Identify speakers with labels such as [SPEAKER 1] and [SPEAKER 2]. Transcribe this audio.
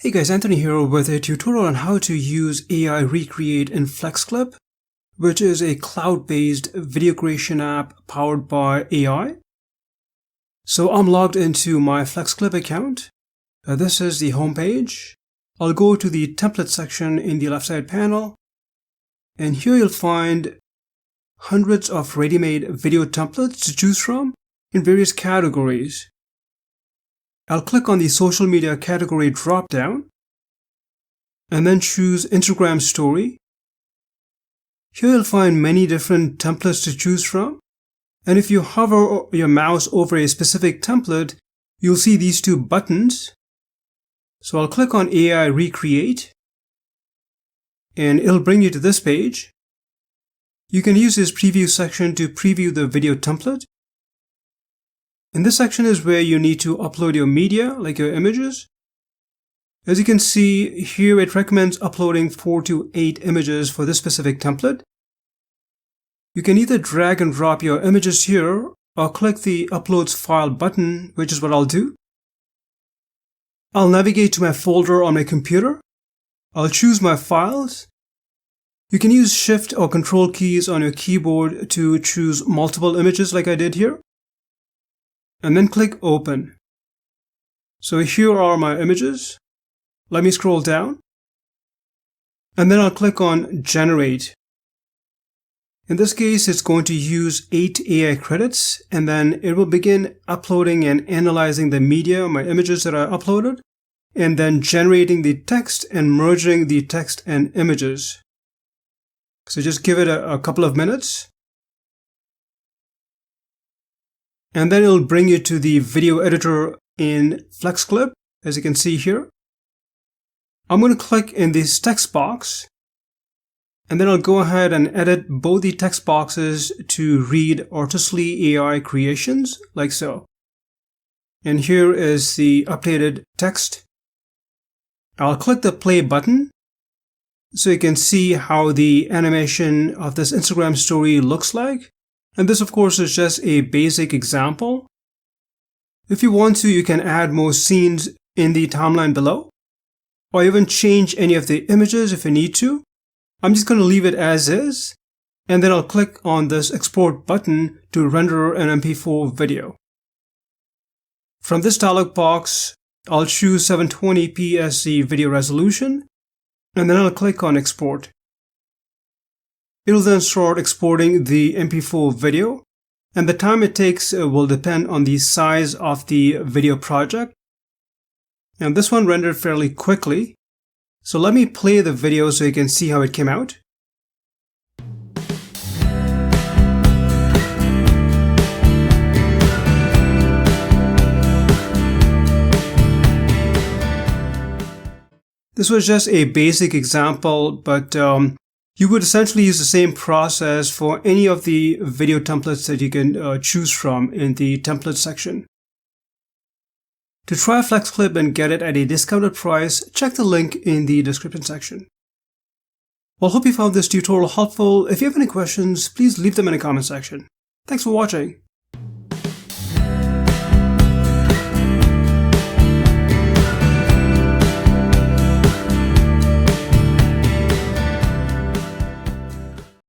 [SPEAKER 1] Hey guys, Anthony here with a tutorial on how to use AI Recreate in FlexClip, which is a cloud-based video creation app powered by AI. So I'm logged into my FlexClip account. This is the home page. I'll go to the template section in the left side panel, and here you'll find hundreds of ready-made video templates to choose from in various categories. I'll click on the social media category drop-down and then choose Instagram Story. Here you'll find many different templates to choose from, and if you hover your mouse over a specific template, you'll see these two buttons. So I'll click on AI Recreate and it'll bring you to this page. You can use this preview section to preview the video template. And this section is where you need to upload your media, like your images. As you can see here, it recommends uploading 4 to 8 images for this specific template. You can either drag and drop your images here or click the Uploads File button, which is what I'll do. I'll navigate to my folder on my computer. I'll choose my files. You can use Shift or Control keys on your keyboard to choose multiple images like I did here. And then click Open. So here are my images. Let me scroll down. And then I'll click on Generate. In this case, it's going to use 8 AI credits, and then it will begin uploading and analyzing the media, my images that I uploaded, and then generating the text and merging the text and images. So just give it a couple of minutes. And then it'll bring you to the video editor in FlexClip, as you can see here. I'm going to click in this text box, and then I'll go ahead and edit both the text boxes to read Artistly AI creations, like so. And here is the updated text. I'll click the play button so you can see how the animation of this Instagram story looks like. And this, of course, is just a basic example. If you want to, you can add more scenes in the timeline below, or even change any of the images if you need to. I'm just going to leave it as is, and then I'll click on this Export button to render an MP4 video. From this dialog box, I'll choose 720p as the video resolution, and then I'll click on Export. It'll then start exporting the MP4 video, and the time it takes will depend on the size of the video project. And this one rendered fairly quickly. So let me play the video so you can see how it came out. This was just a basic example, but you would essentially use the same process for any of the video templates that you can choose from in the template section. To try FlexClip and get it at a discounted price, check the link in the description section. Well, hope you found this tutorial helpful. If you have any questions, please leave them in the comment section. Thanks for watching.